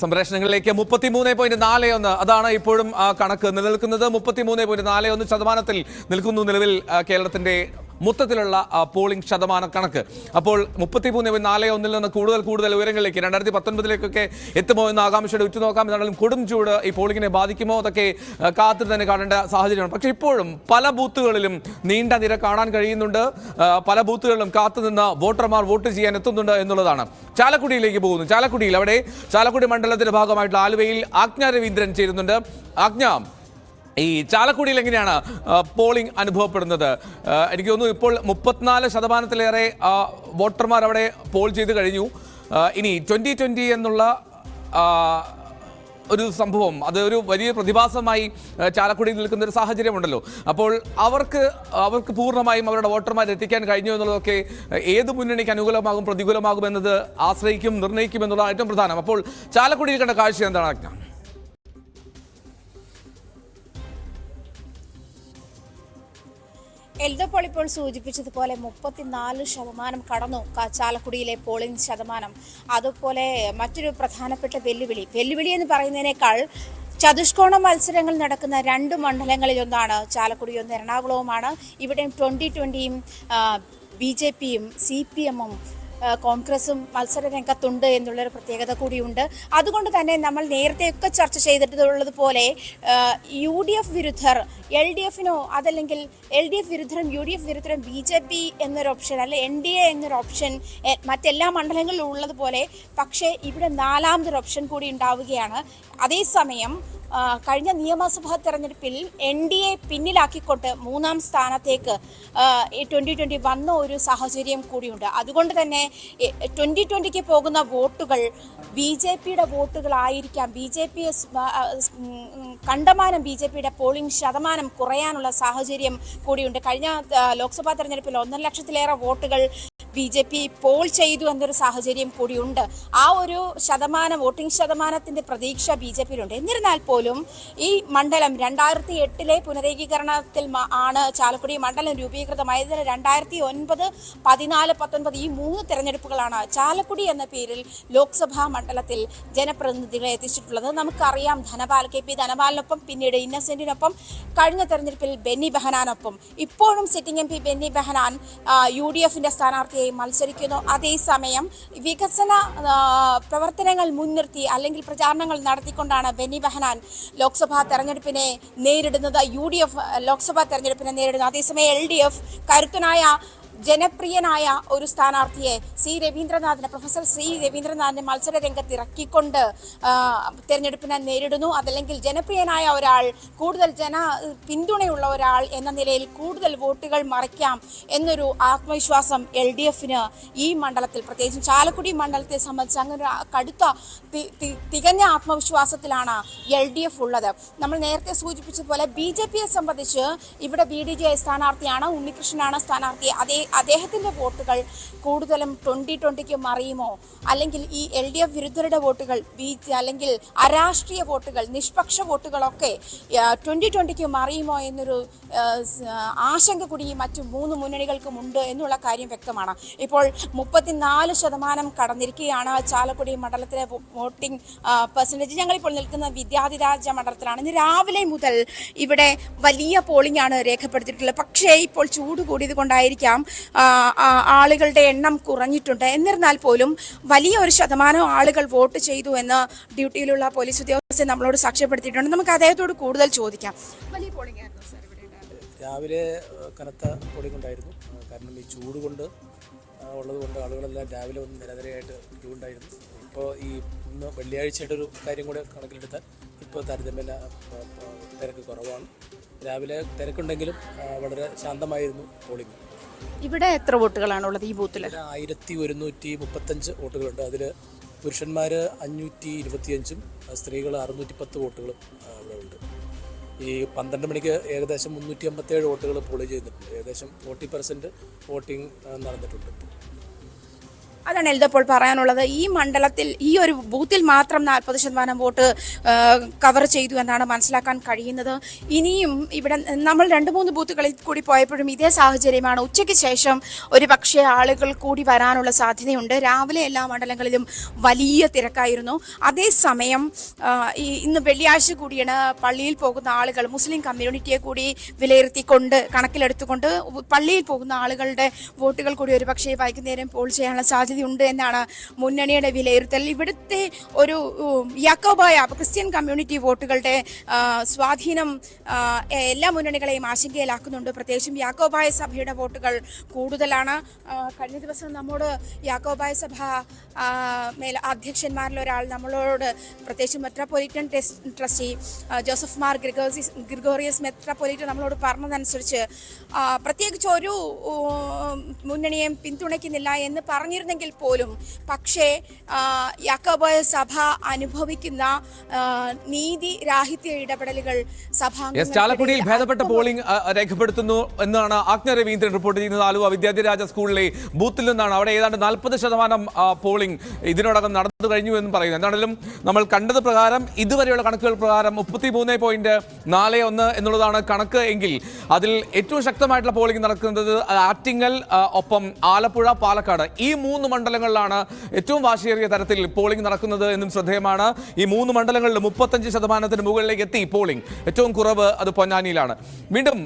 സംപ്രേഷണങ്ങളിലേക്ക് 33.41 അതാണ് ഇപ്പോഴും കണക്ക് നിലനിൽക്കുന്നത്. 33.41% നിൽക്കുന്നു നിലവിൽ കേരളത്തിന്റെ മൊത്തത്തിലുള്ള പോളിംഗ് ശതമാന കണക്ക്. അപ്പോൾ 33.41 നിന്ന് കൂടുതൽ ഉയരങ്ങളിലേക്ക് 2019 എത്തുമോ എന്ന ആകാംക്ഷയുടെ ഉറ്റുനോക്കാം. എന്നാലും കൊടും ചൂട് ഈ പോളിംഗിനെ ബാധിക്കുമോ അതൊക്കെ കാത്തു തന്നെ കാണേണ്ട സാഹചര്യമാണ്. പക്ഷേ ഇപ്പോഴും പല ബൂത്തുകളിലും നീണ്ട നിര കാണാൻ കഴിയുന്നുണ്ട്. പല ബൂത്തുകളിലും കാത്തുനിന്ന് വോട്ടർമാർ വോട്ട് ചെയ്യാൻ എത്തുന്നുണ്ട് എന്നുള്ളതാണ്. ചാലക്കുടിയിലേക്ക് പോകുന്നു. ചാലക്കുടി മണ്ഡലത്തിന്റെ ഭാഗമായിട്ടുള്ള ആലുവയിൽ ആജ്ഞ രവീന്ദ്രൻ ചേരുന്നുണ്ട്. ആജ്ഞ, ഈ ചാലക്കുടിയിൽ എങ്ങനെയാണ് പോളിംഗ് അനുഭവപ്പെടുന്നത്? എനിക്ക് തോന്നുന്നു ഇപ്പോൾ 34% വോട്ടർമാർ അവിടെ പോൾ ചെയ്ത് കഴിഞ്ഞു. ഇനി 2020 എന്നുള്ള ഒരു സംഭവം, അത് ഒരു വലിയ പ്രതിഭാസമായി ചാലക്കുടിയിൽ നിൽക്കുന്ന ഒരു സാഹചര്യമുണ്ടല്ലോ. അപ്പോൾ അവർക്ക് പൂർണ്ണമായും അവരുടെ വോട്ടർമാർ എത്തിക്കാൻ കഴിഞ്ഞു എന്നുള്ളതൊക്കെ ഏത് മുന്നണിക്ക് അനുകൂലമാകും പ്രതികൂലമാകും എന്നത് നിർണ്ണയിക്കും എന്നുള്ളതാണ് ഏറ്റവും പ്രധാനം. അപ്പോൾ ചാലക്കുടിയിൽ കണ്ട കാഴ്ച എന്താണ് ആജ്ഞ? എൽദോപോൾ ഇപ്പോൾ സൂചിപ്പിച്ചതുപോലെ 34% കടന്നു ചാലക്കുടിയിലെ പോളിംഗ് ശതമാനം. അതുപോലെ മറ്റൊരു പ്രധാനപ്പെട്ട വെല്ലുവിളി എന്ന് പറയുന്നതിനേക്കാൾ ചതുഷ്കോണ മത്സരങ്ങൾ നടക്കുന്ന 2 മണ്ഡലങ്ങളിലൊന്നാണ് ചാലക്കുടി, ഒന്ന് എറണാകുളവുമാണ്. ഇവിടെയും 2020യും BJPയും CPMും കോൺഗ്രസും മത്സര രംഗത്തുണ്ട് എന്നുള്ളൊരു പ്രത്യേകത കൂടിയുണ്ട്. അതുകൊണ്ട് തന്നെ നമ്മൾ നേരത്തെയൊക്കെ ചർച്ച ചെയ്തിട്ടുള്ളതുപോലെ UDF വിരുദ്ധർ LDFിനോ അതല്ലെങ്കിൽ LDF വിരുദ്ധരും UDF വിരുദ്ധരും BJP എന്നൊരു ഓപ്ഷൻ അല്ലെ NDA എന്നൊരു ഓപ്ഷൻ മറ്റെല്ലാ മണ്ഡലങ്ങളിലും ഉള്ളതുപോലെ പക്ഷേ ഇവിടെ 4ാമതൊരു ഓപ്ഷൻ കൂടി ഉണ്ടാവുകയാണ്. അതേസമയം കഴിഞ്ഞ നിയമസഭാ തെരഞ്ഞെടുപ്പിൽ NDA പിന്നിലാക്കിക്കൊണ്ട് 3ാം സ്ഥാനത്തേക്ക് 2020 വന്ന ഒരു സാഹചര്യം കൂടിയുണ്ട്. അതുകൊണ്ട് തന്നെ 2020ക്ക് പോകുന്ന വോട്ടുകൾ BJPയുടെ വോട്ടുകളായിരിക്കാം. കണ്ടമാനം BJPയുടെ പോളിംഗ് ശതമാനം കുറയാനുള്ള സാഹചര്യം കൂടിയുണ്ട്. കഴിഞ്ഞ ലോക്സഭാ തെരഞ്ഞെടുപ്പിൽ 1.5 ലക്ഷത്തിലേറെ വോട്ടുകൾ BJP പോൾ ചെയ്തു എന്നൊരു സാഹചര്യം കൂടിയുണ്ട്. ആ ഒരു വോട്ടിംഗ് ശതമാനത്തിന്റെ പ്രതീക്ഷ BJPയിലുണ്ട്. എന്നിരുന്നാൽ പോലും ഈ മണ്ഡലം 2008 പുനരേകീകരണത്തിൽ ആണ് ചാലക്കുടി മണ്ഡലം രൂപീകൃതമായത്. 2009, 14, 19 ഈ 3 തെരഞ്ഞെടുപ്പുകളാണ് ചാലക്കുടി എന്ന പേരിൽ ലോക്സഭാ മണ്ഡലത്തിൽ ജനപ്രതിനിധികളെ എത്തിച്ചിട്ടുള്ളത്. നമുക്കറിയാം, KP ധനപാലിനൊപ്പം പിന്നീട് ഇന്നസെന്റിനൊപ്പം കഴിഞ്ഞ തെരഞ്ഞെടുപ്പിൽ ബെന്നി ബെഹനാനൊപ്പം ഇപ്പോഴും സിറ്റിംഗ് MP ബെന്നി ബെഹനാൻ UDFന്റെ സ്ഥാനാർത്ഥിയെ മത്സരിക്കുന്നു. അതേസമയം വികസന പ്രവർത്തനങ്ങൾ മുൻനിർത്തി അല്ലെങ്കിൽ പ്രചാരണങ്ങൾ നടത്തിക്കൊണ്ടാണ് ബെന്നി ബെഹനാൻ ലോക്സഭാ തെരഞ്ഞെടുപ്പിനെ നേരിടുന്നത്, UDF ലോക്സഭാ തെരഞ്ഞെടുപ്പിനെ നേരിടുന്നത്. അതേസമയം LDF കരുത്തനായ ജനപ്രിയനായ ഒരു സ്ഥാനാർത്ഥിയെ പ്രൊഫസർ സി രവീന്ദ്രനാഥിനെ മത്സര രംഗത്ത് ഇറക്കിക്കൊണ്ട് തെരഞ്ഞെടുപ്പിനെ നേരിടുന്നു. അതല്ലെങ്കിൽ ജനപ്രിയനായ ഒരാൾ, കൂടുതൽ പിന്തുണയുള്ള ഒരാൾ എന്ന നിലയിൽ കൂടുതൽ വോട്ടുകൾ മറിക്കാം എന്നൊരു ആത്മവിശ്വാസം LDFന് ഈ മണ്ഡലത്തിൽ, പ്രത്യേകിച്ചും ചാലക്കുടി മണ്ഡലത്തെ സംബന്ധിച്ച് അങ്ങനെ കടുത്ത തികഞ്ഞ ആത്മവിശ്വാസത്തിലാണ് LDF ഉള്ളത്. നമ്മൾ നേരത്തെ സൂചിപ്പിച്ചതുപോലെ BJPയെ സംബന്ധിച്ച് ഇവിടെ BDJ സ്ഥാനാർത്ഥിയാണ്, ഉണ്ണികൃഷ്ണനാണ് സ്ഥാനാർത്ഥി. അദ്ദേഹത്തിന്റെ വോട്ടുകൾ കൂടുതലും 2020ക്ക് മറിയുമോ, അല്ലെങ്കിൽ ഈ LDF വിരുദ്ധരുടെ വോട്ടുകൾ അല്ലെങ്കിൽ അരാഷ്ട്രീയ വോട്ടുകൾ, നിഷ്പക്ഷ വോട്ടുകളൊക്കെ 2020ക്ക് മറിയുമോ എന്നൊരു ആശങ്ക കൂടി മറ്റു 3 മുന്നണികൾക്കും ഉണ്ട് എന്നുള്ള കാര്യം വ്യക്തമാണ്. ഇപ്പോൾ 34% കടന്നിരിക്കുകയാണ് ചാലക്കുടി മണ്ഡലത്തിലെ വോട്ടിംഗ് പെർസെൻറ്റേജ്. ഞങ്ങളിപ്പോൾ നിൽക്കുന്ന വിദ്യാധിരാജ മണ്ഡലത്തിലാണ്. ഇന്ന് രാവിലെ മുതൽ ഇവിടെ വലിയ പോളിംഗ് ആണ് രേഖപ്പെടുത്തിയിട്ടുള്ളത്. പക്ഷേ ഇപ്പോൾ ചൂട് കൂടിയത് കൊണ്ടായിരിക്കാം ആളുകളുടെ എണ്ണം കുറഞ്ഞിട്ടുണ്ട്. എന്നിരുന്നാൽ പോലും വലിയ ഒരു ശതമാനം ആളുകൾ വോട്ട് ചെയ്തു എന്ന് ഡ്യൂട്ടിയിലുള്ള പോലീസ് ഉദ്യോഗസ്ഥർ നമ്മളോട് സാക്ഷ്യപ്പെടുത്തിയിട്ടുണ്ട്. നമുക്ക് അദ്ദേഹത്തോട് കൂടുതൽ ചോദിക്കാം. വലിയ പോളിംഗ് ആയിരുന്നു സാർ ഇവിടെ? രാവിലെ കനത്ത പോളിംഗ് ഉണ്ടായിരുന്നു. കാരണം ഈ ചൂട് കൊണ്ട് ഉള്ളതുകൊണ്ട് ആളുകളെല്ലാം രാവിലെ ഒന്ന് നിരനിരയായിട്ട് ക്യൂ ഉണ്ടായിരുന്നു. ഇപ്പോൾ ഇന്ന് വെള്ളിയാഴ്ചയായിട്ടൊരു കാര്യം കൂടെ കണക്കിലെടുത്താൽ ഇപ്പോൾ താരതമ്യേന തിരക്ക് കുറവാണ്. രാവിലെ തിരക്കുണ്ടെങ്കിലും വളരെ ശാന്തമായിരുന്നു പോളിംഗ്. ഇവിടെ എത്ര വോട്ടുകളാണുള്ളത് ഈ ബൂത്തിൽ? 1135 വോട്ടുകളുണ്ട്. അതിൽ പുരുഷന്മാർ 525ഉം സ്ത്രീകൾ 610 വോട്ടുകളും ഇവിടെ ഉണ്ട്. ഈ 12 മണിക്ക് ഏകദേശം 357 വോട്ടുകൾ പോൾ ചെയ്തിട്ടുണ്ട്. ഏകദേശം 40% വോട്ടിംഗ് നടന്നിട്ടുണ്ട്. അതാണ് എൽദപ്പോൾ പറയാനുള്ളത്. ഈ മണ്ഡലത്തിൽ ഈ ഒരു ബൂത്തിൽ മാത്രം 40% വോട്ട് കവർ ചെയ്തു എന്നാണ് മനസ്സിലാക്കാൻ കഴിയുന്നത്. ഇനിയും ഇവിടെ നമ്മൾ 2-3 ബൂത്തുകളിൽ കൂടി പോയപ്പോഴും ഇതേ സാഹചര്യമാണ്. ഉച്ചയ്ക്ക് ശേഷം ഒരു പക്ഷേ ആളുകൾ കൂടി വരാനുള്ള സാധ്യതയുണ്ട്. രാവിലെ എല്ലാ മണ്ഡലങ്ങളിലും വലിയ തിരക്കായിരുന്നു. അതേസമയം ഇന്ന് വെള്ളിയാഴ്ച കൂടിയാണ്. പള്ളിയിൽ പോകുന്ന ആളുകൾ മുസ്ലിം കമ്മ്യൂണിറ്റിയെ കൂടി വിലയിരുത്തിക്കൊണ്ട് കണക്കിലെടുത്തുകൊണ്ട് പള്ളിയിൽ പോകുന്ന ആളുകളുടെ വോട്ടുകൾ കൂടി ഒരു പക്ഷേ വൈകുന്നേരം പോൾ ചെയ്യാനുള്ള സാധ്യതയുണ്ട് എന്നാണ് മുന്നണിയുടെ വിലയിരുത്തൽ. ഇവിടുത്തെ ഒരു യാക്കോബായ ക്രിസ്ത്യൻ കമ്മ്യൂണിറ്റി വോട്ടുകളുടെ സ്വാധീനം എല്ലാ മുന്നണികളെയും ആശങ്കയിലാക്കുന്നുണ്ട്. പ്രത്യേകിച്ചും യാക്കോബായ സഭയുടെ വോട്ടുകൾ കൂടുതലാണ്. കഴിഞ്ഞ ദിവസം നമ്മോട് യാക്കോബായ സഭ അധ്യക്ഷന്മാരിൽ ഒരാൾ നമ്മളോട്, പ്രത്യേകിച്ച് metropolitan trustee Joseph Mar Gregorios metropolitan നമ്മളോട് പറഞ്ഞതനുസരിച്ച് പ്രത്യേകിച്ച് ഒരു മുന്നണിയെയും പിന്തുണയ്ക്കുന്നില്ല എന്ന് പറഞ്ഞിരുന്നെങ്കിൽ പോലും പക്ഷേ യാക്കോബായ സഭ അനുഭവിക്കുന്ന നീതി രാഹിത്യ ഇടപെടലുകൾ ചാലക്കുടിയിൽ ഭേദപ്പെട്ട പോളിംഗ് രേഖപ്പെടുത്തുന്നു എന്നാണ് ആജ്ഞ രവീന്ദ്രൻ റിപ്പോർട്ട് ചെയ്യുന്നത്. ആലുവ വിദ്യാധിരാജ സ്കൂളിലെ ബൂത്തിൽ നിന്നാണ്. അവിടെ ഏതാണ്ട് 40% പോളിംഗ് ഇതിനോടകം നടന്നു കഴിഞ്ഞു എന്ന് പറയുന്നു. എന്താണെങ്കിലും നമ്മൾ കണ്ടത് പ്രകാരം, ഇതുവരെയുള്ള കണക്കുകൾ പ്രകാരം 33.41 എന്നുള്ളതാണ് കണക്ക് എങ്കിൽ അതിൽ ഏറ്റവും ശക്തമായിട്ടുള്ള പോളിംഗ് നടക്കുന്നത് ആറ്റിങ്ങൽ, ഒപ്പം ആലപ്പുഴ, പാലക്കാട്, ഈ 3 മണ്ഡലങ്ങളിലാണ് ഏറ്റവും വാശിയേറിയ തരത്തിൽ പോളിംഗ് നടക്കുന്നത് എന്നും ശ്രദ്ധേയമാണ്. ഈ 3 മണ്ഡലങ്ങളിൽ 35% മുകളിലേക്ക് എത്തി പോളിംഗ്. ഏറ്റവും കുറവ് അത് പൊന്നാനിയിലാണ്. വീണ്ടും